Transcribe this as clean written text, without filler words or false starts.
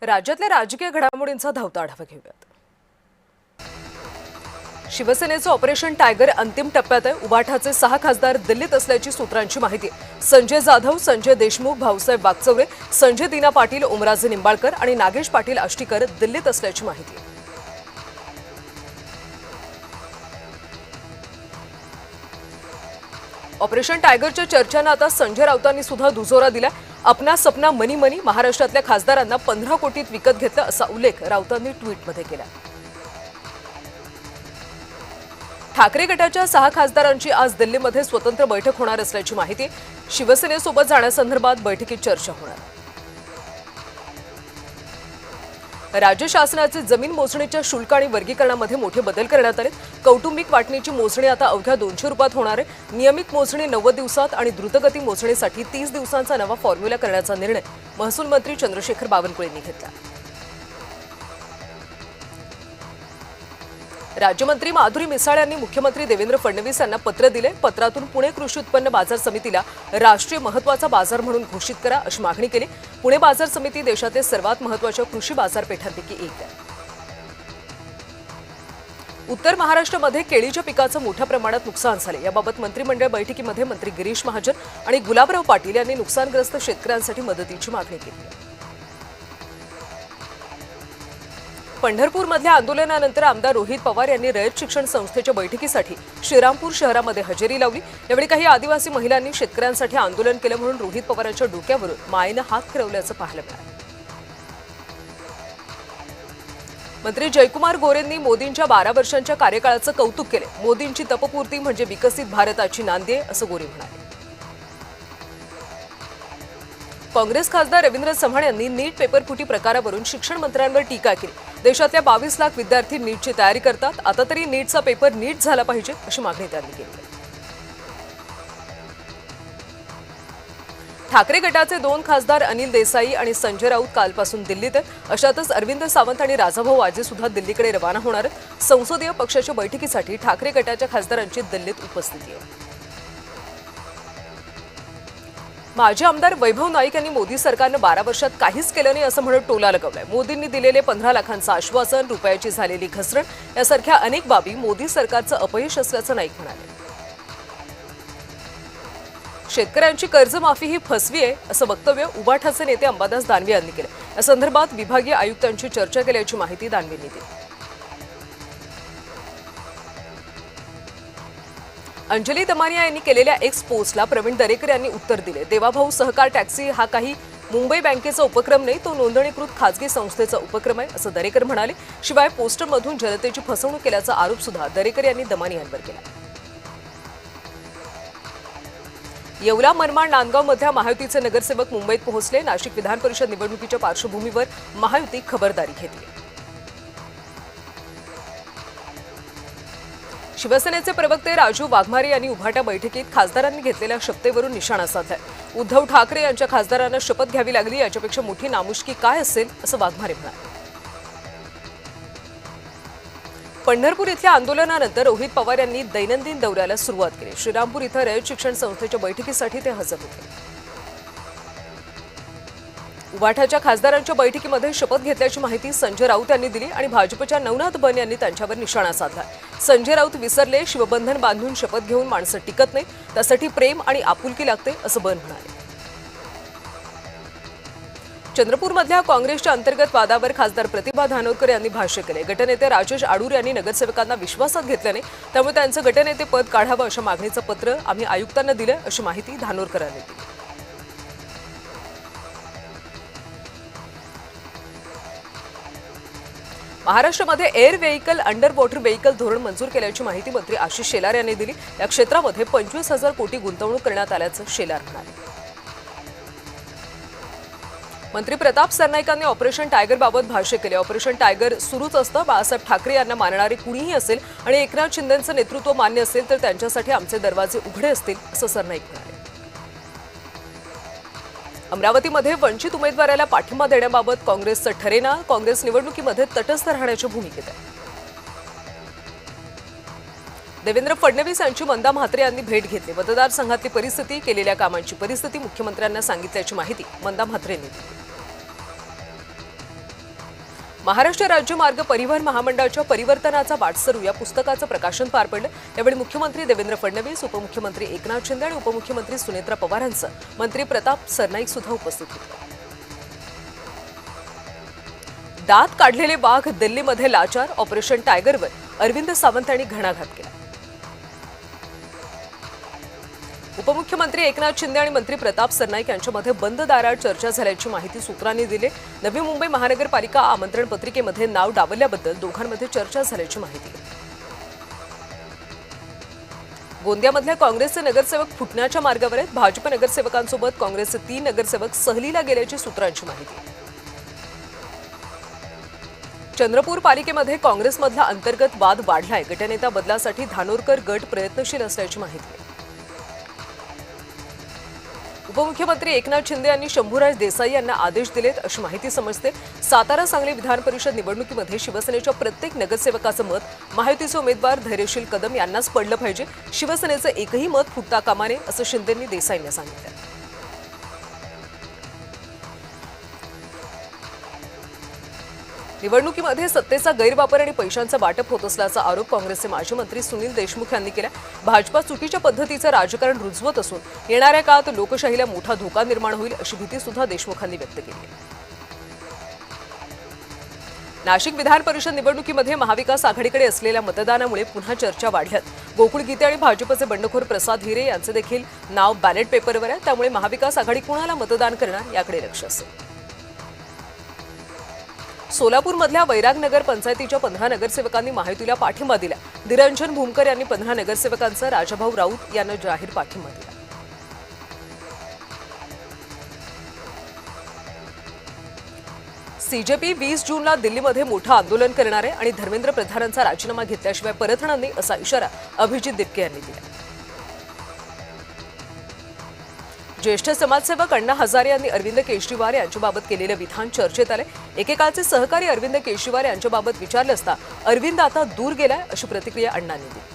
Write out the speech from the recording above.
राज्यातल्या राजकीय घडामोडींचा धावता आढावा घेऊयात। शिवसेनेचं ऑपरेशन टायगर अंतिम टप्प्यात आहे। उबाठाचे 6 खासदार दिल्लीत असल्याची सूत्रांची माहिती। संजय जाधव, संजय देशमुख, भाऊसाहेब वागचौरे, संजय दीना पाटील, ओमराजे निंबाळकर आणि नागेश पाटील आष्टीकर दिल्लीत असल्याची माहिती आहे। ऑपरेशन टायगरच्या चर्चांना आता संजय राऊतांनी सुद्धा दुजोरा दिला। अपना सपना मनी मनी महाराष्ट्रातल्या खासदारांना 15 कोटीत विकत घेतलं असा उल्लेख राऊतांनी ट्विटमध्ये केला। ठाकरे गटाच्या 6 खासदारांची आज दिल्लीमध्ये स्वतंत्र बैठक होणार असल्याची माहिती। शिवसेनेसोबत जाण्यासंदर्भात बैठकीत चर्चा होणार। राज्य शासनाचे जमीन मोजणीच्या शुल्क आणि वर्गीकरणामध्ये मोठे बदल करण्यात आले। कौटुंबिक वाटणीची मोजणी आता अवघ्या 200 रुपयात होणार आहे। नियमित मोजणी 90 दिवसात आणि द्रुतगती मोजणीसाठी 30 दिवसांचा नवा फॉर्म्युला करण्याचा निर्णय महसूल मंत्री चंद्रशेखर बावनकुळे यांनी घेतला। राज्यमंत्री माधुरी मिसाळ यांनी मुख्यमंत्री देवेंद्र फडणवीस यांना पत्र दिले। पत्रातून पुणे कृषी उत्पन्न बाजार समितीला राष्ट्रीय महत्त्वाचा बाजार म्हणून घोषित करा अशी मागणी केली। पुणे बाजार समिती देशातील सर्वात महत्त्वाच्या कृषी बाजारपेठांपैकी एक आहे। उत्तर महाराष्ट्रामध्ये केळीच्या पिकाचं मोठ्या प्रमाणात नुकसान झाले। याबाबत मंत्रिमंडळ बैठकीमध्ये मंत्री गिरीश महाजन आणि गुलाबराव पाटील यांनी नुकसानग्रस्त शेतकऱ्यांसाठी मदतीची मागणी केली। पंढरपूरमधल्या आंदोलनानंतर आमदार रोहित पवार यांनी रयत शिक्षण संस्थेच्या बैठकीसाठी श्रीरामपूर शहरामध्ये हजेरी लावली। यावेळी काही आदिवासी महिलांनी शेतकऱ्यांसाठी आंदोलन केलं म्हणून रोहित पवारांच्या डोक्यावरून मायेनं हात फिरवल्याचं पाहायला मिळालं। मंत्री जयकुमार गोरेंनी मोदींच्या 12 वर्षांच्या कार्यकाळाचं कौतुक केले। मोदींची तपपूर्ती म्हणजे विकसित भारताची नांदी आहे असं गोरे म्हणाले। काँग्रेस खासदार रवींद्र चव्हाण यांनी नीट पेपरफुटी प्रकारावरून शिक्षण मंत्र्यांवर टीका केली। देशातल्या 22 लाख विद्यार्थी नीटची तयारी करतात, आता तरी नीटचा पेपर नीट झाला पाहिजे अशी मागणी त्यांनी केली। ठाकरे गटाचे 2 खासदार अनिल देसाई आणि संजय राऊत कालपासून दिल्लीत आहेत। अशातच अरविंद सावंत आणि राजाभाऊ आजे सुद्धा दिल्लीकडे रवाना होणार आहेत। संसदीय पक्षाच्या बैठकीसाठी ठाकरे गटाच्या खासदारांची दिल्लीत उपस्थिती आहे। माजी आमदार वैभव नाईक यांनी मोदी सरकारनं 12 वर्षात काहीच केलं नाही असं म्हणत टोला लगावलाय। मोदींनी दिलेले 15 लाखांचं आश्वासन, रुपयाची झालेली घसरण यासारख्या अनेक बाबी मोदी सरकारचं अपयश असल्याचं नाईक म्हणाले। शेतकऱ्यांची कर्जमाफी ही फसवी आहे असं वक्तव्य उबाठाचे नेते अंबादास दानवे यांनी केलं। या संदर्भात विभागीय आयुक्तांची चर्चा केल्याची माहिती दानवेंनी दिली। अंजली दमानिया यांनी केलेल्या एक्स पोस्टला प्रवीण दरेकर यांनी उत्तर दिले। देवाभाऊ सहकार टॅक्सी हा काही मुंबई बँकेचा उपक्रम नाही, तो नोंदणीकृत खासगी संस्थेचा उपक्रम आहे असं दरेकर म्हणाले। शिवाय पोस्टरमधून जनतेची फसवणूक केल्याचा आरोप सुद्धा दरेकर यांनी दमानियांवर केला। येवला मनमाड नांदगावमधल्या महायुतीचे नगरसेवक मुंबईत पोहोचले। नाशिक विधान परिषद निवडणुकीच्या पार्श्वभूमीवर महायुती खबरदारी घेतली। शिवसेनेचे प्रवक्ते राजू वाघमारे यांनी उभाटा बैठकीत खासदारांनी घेतलेल्या शपथेवरून निशाणा साधलाय। उद्धव ठाकरे यांच्या खासदारांना शपथ घ्यावी लागली, याच्यापेक्षा मोठी नामुष्की काय असेल असं वाघमारे म्हणाले। पंढरपूर इथल्या आंदोलनानंतर रोहित पवार यांनी दैनंदिन दौऱ्याला सुरुवात केली। श्रीरामपूर इथं रयत शिक्षण संस्थेच्या बैठकीसाठी ते हजर होते। उबाठाच्या खासदारांच्या बैठकीमध्ये शपथ घेतल्याची माहिती संजय राऊत यांनी दिली आणि भाजपच्या नवनाथ बन यांनी त्यांच्यावर निशाणा साधला। संजय राऊत विसरले, शिवबंधन बांधून शपथ घेऊन माणसं टिकत नाही, त्यासाठी प्रेम आणि आपुलकी लागते असं बन म्हणाले। चंद्रपूरमधल्या काँग्रेसच्या अंतर्गत वादावर खासदार प्रतिभा धानोरकर यांनी भाष्य केले। गटनेते राजेश आडूर यांनी नगरसेवकांना विश्वासात घेतले नाही, त्यामुळे त्यांचं गटनेते पद काढावं अशा मागणीचं पत्र आम्ही आयुक्तांना दिलं अशी माहिती धानोरकरांनी दिली। महाराष्ट्रामध्ये air vehicle under water vehicle धोरण मंजूर केल्याची माहिती मंत्री आशिष शेलार यांनी दिली। या क्षेत्रामध्ये 25,000 कोटी गुंतवणूक करण्यात आल्याचं शेलार म्हणाले। मंत्री प्रताप सरनाईकांनी ऑपरेशन टायगरबाबत भाष्य केले। ऑपरेशन टायगर सुरूच असतं, बाळासाहेब ठाकरे यांना मानणारे कुणीही असेल आणि एकनाथ शिंदेंचं नेतृत्व मान्य असेल तर त्यांच्यासाठी आमचे दरवाजे उघडे असतील असं सरनाईक म्हणाले। अमरावतीमध्ये वंचित उमेदवाराला पाठिंबा देण्याबाबत काँग्रेसचं ठरेना। काँग्रेस निवडणुकीमध्ये तटस्थ राहण्याच्या भूमिकेत आहे। देवेंद्र फडणवीस यांची मंदा म्हात्रे यांनी भेट घेतली। मतदारसंघातली परिस्थिती, केलेल्या कामांची परिस्थिती मुख्यमंत्र्यांना सांगितल्याची माहिती मंदा म्हात्रेंनी दिली। महाराष्ट्र राज्य मार्ग परिवहन महामंडळाच्या परिवर्तनाचा वाटसरू या पुस्तकाचं प्रकाशन पार पडलं। यावेळी मुख्यमंत्री देवेंद्र फडणवीस, उपमुख्यमंत्री एकनाथ शिंदे आणि उपमुख्यमंत्री सुनेत्रा पवारांसह मंत्री प्रताप सरनाईक सुद्धा उपस्थित होते। दात काढलेले वाघ दिल्लीमध्ये लाचार, ऑपरेशन टायगरवर अरविंद सावंत यांनी घणाघात केला। उपमुख्यमंत्री एकनाथ शिंदे आणि मंत्री प्रताप सरनाईक यांच्यामध्ये बंद दारात चर्चा झाल्याची माहिती सूत्रांनी दिली। नवी मुंबई महानगरपालिका आमंत्रण पत्रिकेमध्ये नाव डावलल्याबद्दल दोघांमध्ये चर्चा झाल्याची माहिती आहे। गोंदियामधल्या काँग्रेसचे नगरसेवक फुटण्याच्या मार्गावर आहेत। भाजप नगरसेवकांसोबत काँग्रेसचे 3 नगरसेवक सहलीला गेल्याची सूत्रांची माहिती आहे। चंद्रपूर पालिकेमध्ये काँग्रेसमधला अंतर्गत वाद वाढलाय। गटनेता बदलासाठी धानोरकर गट प्रयत्नशील असल्याची माहिती आहे। उपमुख्यमंत्री एकनाथ शिंदे यांनी शंभूराज देसाई यांना आदेश दिलेत अशी माहिती समजते। सातारा सांगली विधान परिषद निवडणुकीमध्ये शिवसेनेच्या प्रत्येक नगरसेवकाचं मत महायुतीचे उमेदवार धैर्यशील कदम यांनाच पडलं पाहिजे। शिवसेनेचं एकही मत फुटता कामा नये असं शिंदेंनी देसाईंना सांगितलं। निवडणुकीमध्ये सत्तेचा गैरवापर आणि पैशांचं वाटप होत असल्याचा आरोप काँग्रेसचे माजी मंत्री सुनील देशमुख यांनी केला। भाजपा चुकीच्या पद्धतीचं राजकारण रुजवत असून येणाऱ्या काळात लोकशाहीला मोठा धोका निर्माण होईल अशी भीती सुद्धा देशमुखांनी व्यक्त केली। नाशिक विधान परिषद निवडणुकीमध्ये महाविकास आघाडीकडे असलेल्या मतदानामुळे पुन्हा चर्चा वाढल्यात। गोकुळ गीते आणि भाजपचे बंडखोर प्रसाद हिरे यांचे देखील नाव बॅलेट पेपरवर आहे। त्यामुळे महाविकास आघाडी कुणाला मतदान करणार याकडे लक्ष असेल। सोलापूरमधल्या वैरागनगर पंचायतीच्या 15 नगरसेवकांनी महायुतीला पाठिंबा दिला। निरंजन भूमकर यांनी 15 नगरसेवकांचा राजाभाऊ राऊत यांना जाहीर पाठिंबा दिला। सीजेपी 20 जूनला दिल्लीमध्ये मोठं आंदोलन करणार आहे आणि धर्मेंद्र प्रधानांचा राजीनामा घेतल्याशिवाय परतणार नाही असा इशारा अभिजित दिपके यांनी दिला। ज्येष्ठ समाजसेवक अण्णा हजारे यांनी अरविंद केजरीवाल यांच्याबाबत केलेलं विधान चर्चेत आले। एकेकाळचे सहकारी अरविंद केजरीवाल यांच्याबाबत विचारलं असता अरविंद आता दूर गेलाय अशी प्रतिक्रिया अण्णांनी दिली।